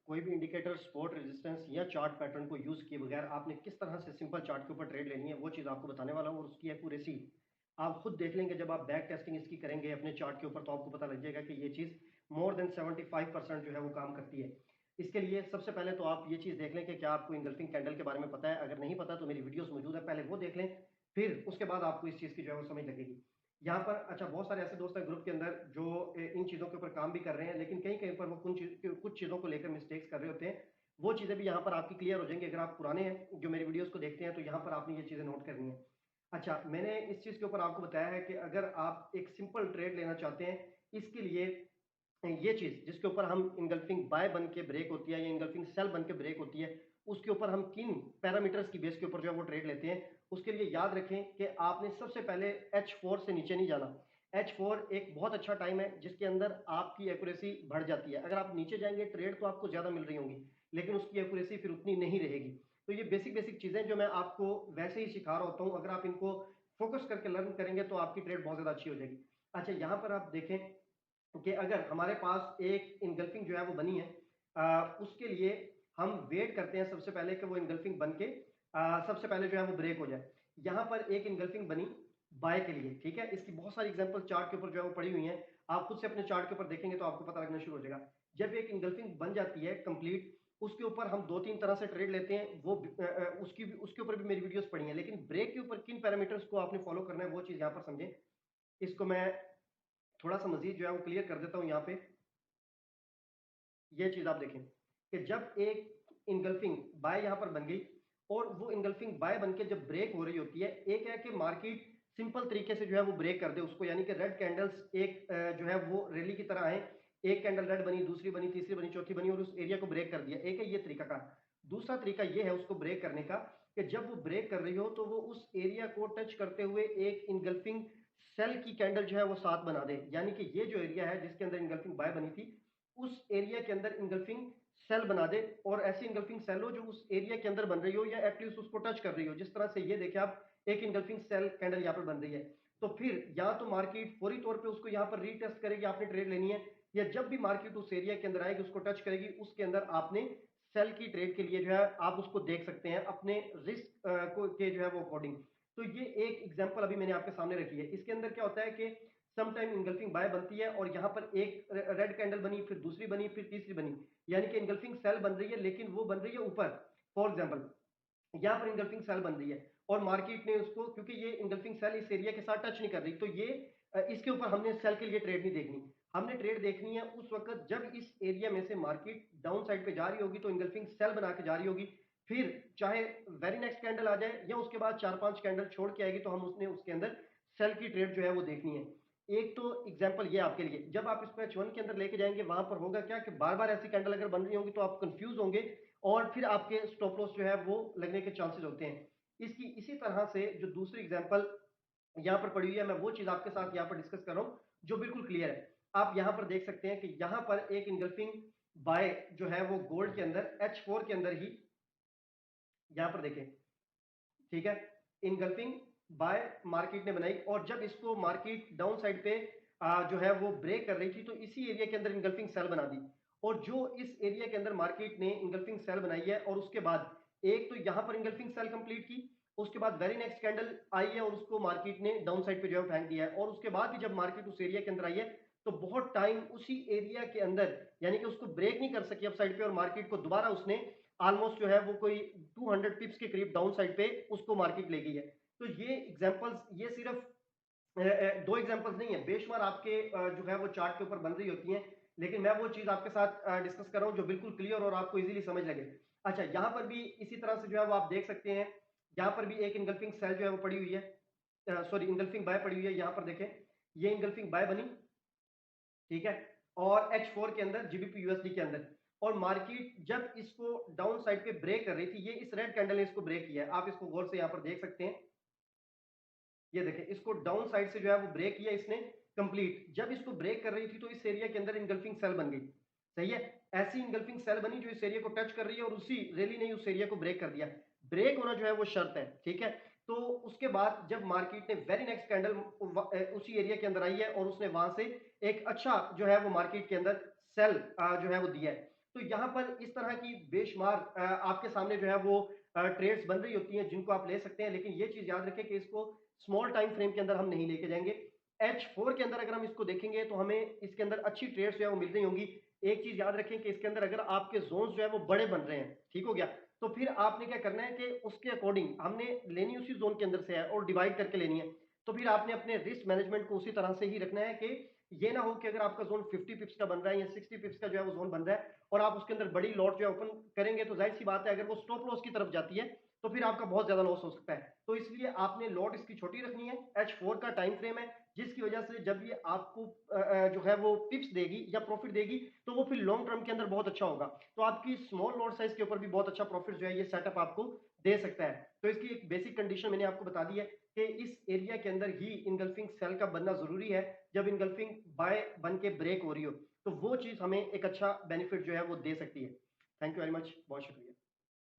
कोई भी indicator support resistance या चार्ट पैटर्न को यूज किए बगैर आपने किस तरह से सिंपल चार्ट के ऊपर ट्रेड लेनी है वो चीज़ आपको बताने वाला हूँ और उसकी एक्यूरेसी आप खुद देख लेंगे जब आप बैक टेस्टिंग इसकी करेंगे अपने चार्ट के ऊपर तो आपको पता लग जाएगा कि ये चीज़ मोर देन 75% जो है वो काम करती है। इसके लिए सबसे पहले तो आप ये चीज़ देख लें कि क्या आपको इंगल्फिंग कैंडल के बारे में पता है। अगर नहीं पता तो मेरी वीडियोस मौजूद है, पहले वो देख लें, फिर उसके बाद आपको इस चीज़ की जो है वो समझ लगेगी। यहाँ पर अच्छा बहुत सारे ऐसे दोस्त हैं ग्रुप के अंदर जो इन चीज़ों के ऊपर काम भी कर रहे हैं, लेकिन कहीं कहीं पर वो कुछ चीज़ों को लेकर मिस्टेक्स कर रहे होते हैं। वो चीज़ें भी यहाँ पर आपकी क्लियर हो जाएंगी। अगर आप पुराने हैं जो मेरी वीडियोस को देखते हैं तो यहाँ पर आपने ये चीज़ें नोट करनी है। अच्छा, मैंने इस चीज़ के ऊपर आपको बताया है कि अगर आप एक सिंपल ट्रेड लेना चाहते हैं, इसके लिए ये चीज़ जिसके ऊपर हम इंगल्फिंग बाय बन के ब्रेक होती है या इंगल्फिंग सेल बन के ब्रेक होती है, उसके ऊपर हम किन पैरामीटर्स की बेस के ऊपर जो है वो ट्रेड लेते हैं। उसके लिए याद रखें कि आपने सबसे पहले H4 से नीचे नहीं जाना। H4 एक बहुत अच्छा टाइम है जिसके अंदर आपकी एक्यूरेसी बढ़ जाती है। अगर आप नीचे जाएंगे ट्रेड तो आपको ज़्यादा मिल रही होंगी, लेकिन उसकी एक्यूरेसी फिर उतनी नहीं रहेगी। तो ये बेसिक बेसिक चीज़ें जो मैं आपको वैसे ही सिखा रहा होता हूँ, अगर आप इनको फोकस करके लर्न करेंगे तो आपकी ट्रेड बहुत ज़्यादा अच्छी हो जाएगी। अच्छा, यहाँ पर आप देखें कि अगर हमारे पास एक इनगल्फिंग जो है वो बनी है, उसके लिए हम वेट करते हैं सबसे पहले कि वो इनगल्फिंग बन के सबसे पहले जो है वो ब्रेक हो जाए। यहाँ पर एक इनगल्फिंग बनी बाय के लिए, ठीक है। इसकी बहुत सारी एग्जांपल चार्ट के ऊपर जो है वो पड़ी हुई हैं। आप खुद से अपने चार्ट के ऊपर देखेंगे तो आपको पता लगना शुरू हो जाएगा। जब एक इनगल्फिंग बन जाती है कंप्लीट, उसके ऊपर हम दो तीन तरह से ट्रेड लेते हैं। वो उसके ऊपर भी मेरी वीडियोस पड़ी हैं, लेकिन ब्रेक के ऊपर किन पैरामीटर्स को आपने फॉलो करना है वो चीज़ यहाँ पर समझें। इसको मैं थोड़ा सा मजीद जो है वो क्लियर कर देता हूँ। यहाँ पे ये चीज आप देखें कि जब एक इंगल्फिंग बाय यहां पर बन गई और वो इंगल्फिंग बाय बन के जब ब्रेक हो रही होती है, एक है कि मार्केट सिंपल तरीके से जो है वो ब्रेक कर दे उसको, यानी कि रेड कैंडल्स एक जो है वो रैली की तरह आए। एक कैंडल रेड बनी, दूसरी बनी, तीसरी बनी, चौथी बनी और उस एरिया को ब्रेक कर दिया। एक है ये तरीका का। दूसरा तरीका ये है उसको ब्रेक करने का कि जब वो ब्रेक कर रही हो तो वो उस एरिया को टच करते हुए एक इंगल्फिंग सेल की कैंडल जो है वो साथ बना दे, यानी कि ये जो एरिया है जिसके अंदर इंगल्फिंग बाय बनी थी उस एरिया के अंदर इंगल्फिंग सेल बना दे और ऐसी इंगल्फिंग सेल हो जो उस एरिया के अंदर बन रही हो या एटलीस्ट उसको टच कर रही हो। जिस तरह से ये देखिए आप, एक इंगल्फिंग सेल कैंडल यहाँ पर बन रही है, तो फिर या तो मार्केट फौरी तौर पे उसको यहाँ पर रीटेस्ट करेगी, आपने ट्रेड लेनी है, या जब भी मार्केट उस एरिया के अंदर आएगी उसको टच करेगी, उसके अंदर आपने सेल की ट्रेड के लिए जो है आप उसको देख सकते हैं अपने रिस्क को के जो है वो अकॉर्डिंग। तो ये एक एग्जांपल अभी मैंने आपके सामने रखी है। इसके अंदर क्या होता है कि सम टाइम इंगल्फिंग बाय बनती है और यहाँ पर एक रेड कैंडल बनी, फिर दूसरी बनी, फिर तीसरी बनी, यानी कि इंगल्फिंग सेल बन रही है लेकिन वो बन रही है ऊपर। फॉर एग्जाम्पल यहाँ पर इंगल्फिंग सेल बन रही है और मार्केट ने उसको, क्योंकि ये इंगल्फिंग सेल इस एरिया के साथ टच नहीं कर रही, तो ये इसके ऊपर हमने सेल के लिए ट्रेड नहीं देखनी। हमने ट्रेड देखनी है उस वक्त जब इस एरिया में से मार्केट डाउन साइड पे जा रही होगी तो इंगल्फिंग सेल बना के जा रही होगी, फिर चाहे वेरी नेक्स्ट कैंडल आ जाए या उसके बाद चार पांच कैंडल छोड़ के आएगी तो हम उसने उसके अंदर सेल की ट्रेड जो है वो देखनी है। एक तो एग्जांपल ये आपके लिए, जब आप इसको H1 के अंदर लेके जाएंगे वहां पर होगा क्या कि बार बार ऐसी कैंडल अगर बन रही होंगी तो आप कंफ्यूज होंगे और फिर आपके स्टॉप लॉस जो है वो लगने के चांसेस होते हैं। इसकी इसी तरह से जो दूसरी एग्जांपल यहाँ पर पड़ी हुई है, मैं वो चीज आपके साथ यहाँ पर डिस्कस कर रहा हूँ जो बिल्कुल क्लियर है। आप यहाँ पर देख सकते हैं कि यहाँ पर एक इंगल्फिंग बाय जो है वो गोल्ड के अंदर H4 के अंदर ही यहाँ पर देखें, ठीक है, इनगल्फिंग बाय मार्केट ने बनाई और जब इसको मार्केट डाउन साइड पे जो है वो ब्रेक कर रही थी तो इसी एरिया के अंदर इंगल्फिंग सेल बना दी। और जो इस एरिया के अंदर मार्केट ने इंगल्फिंग सेल बनाई है और उसके बाद एक तो यहां पर इंगल्फिंग सेल कंप्लीट की, उसके बाद वेरी नेक्स्ट कैंडल आई है और उसको मार्केट ने डाउन साइड पे जो है फेंक दिया है, और उसके बाद भी जब मार्केट उस एरिया के अंदर आई है तो बहुत टाइम उसी एरिया के अंदर, यानी कि उसको ब्रेक नहीं कर सकी अप साइड पे और मार्केट को दोबारा उसने ऑलमोस्ट जो है वो कोई 200 पिप्स के करीब डाउन साइड पे उसको मार्केट ले गई है। तो ये एग्जांपल्स, ये सिर्फ दो एग्जांपल्स नहीं है, बेशुमार आपके जो है वो चार्ट के ऊपर बन रही होती हैं, लेकिन मैं वो चीज आपके साथ डिस्कस कर रहा हूँ जो बिल्कुल क्लियर और आपको इजीली समझ लगे। अच्छा, यहाँ पर भी इसी तरह से जो है वो आप देख सकते हैं, यहाँ पर भी एक इंगल्फिंग सेल जो है वो पड़ी हुई है, सॉरी इंगल्फिंग बाय पड़ी हुई है। यहाँ पर देखें, ये इंगल्फिंग बाय बनी, ठीक है, और H4 के अंदर जीबीपी यूएसडी के अंदर, और मार्केट जब इसको डाउन साइड पे ब्रेक कर रही थी, ये इस रेड कैंडल ने इसको ब्रेक किया है, आप इसको गौर से यहां पर देख सकते हैं। ये देखें, इसको डाउन साइड से जो है वो ब्रेक किया इसने कंप्लीट। जब इसको ब्रेक कर रही थी तो इस एरिया के अंदर इंगल्फिंग सेल बन गई, सही है। ऐसी इंगल्फिंग सेल बनी जो इस एरिया को टच कर रही है और उसी रैली ने उस एरिया को ब्रेक कर दिया। ब्रेक होना जो है वो शर्त है, ठीक है। तो उसके बाद जब मार्केट ने वेरी नेक्स्ट कैंडल उसी एरिया के अंदर आई है और उसने वहां से एक अच्छा जो है वो मार्केट के अंदर सेल जो है वो दिया है। तो यहाँ पर इस तरह की बेशुमार आपके सामने जो है वो ट्रेड्स बन रही होती हैं जिनको आप ले सकते हैं, लेकिन ये चीज़ याद रखें कि इसको स्मॉल टाइम फ्रेम के अंदर हम नहीं लेके जाएँगे। H4 के अंदर अगर हम इसको देखेंगे तो हमें इसके अंदर अच्छी ट्रेड्स जो है वो मिल रही होंगी। एक चीज़ याद रखें कि इसके अंदर अगर आपके ज़ोन्स जो है वो बड़े बन रहे हैं, ठीक हो गया? तो फिर आपने क्या करना है कि उसके अकॉर्डिंग हमने लेनी उसी ज़ोन के अंदर से है और डिवाइड करके लेनी है। तो फिर आपने अपने रिस्क मैनेजमेंट को उसी तरह से ही रखना है कि ये ना हो कि अगर आपका ज़ोन 50 पिप्स का बन रहा है या 60 पिप्स का जो है वो ज़ोन बन रहा है और आप उसके अंदर बड़ी लॉट जो है ओपन करेंगे तो ज़ाहिर-सी बात है अगर वो स्टॉप लॉस की तरफ जाती है, तो फिर आपका बहुत ज़्यादा लॉस हो सकता है। तो इसलिए आपने लॉट इसकी छोटी रखनी है, H4 का टाइम फ्रेम है, जिसकी वजह से जब ये आपको जो है वो पिप्स देगी या प्रॉफिट देगी, तो वो फिर लॉन्ग टर्म के अंदर बहुत अच्छा होगा। तो आपकी स्मॉल लॉट साइज़ के ऊपर भी बहुत अच्छा प्रॉफिट जो है ये सेटअप आपको दे सकता है। तो इसकी एक बेसिक कंडीशन मैंने आपको बता दी है कि इस एरिया के अंदर ही इनगल्फिंग सेल का बनना ज़रूरी है, जब इनगल्फिंग बाय बन के ब्रेक हो रही हो। तो वो चीज़ हमें एक अच्छा बेनिफिट जो है वो दे सकती है। थैंक यू वेरी मच, बहुत शुक्रिया।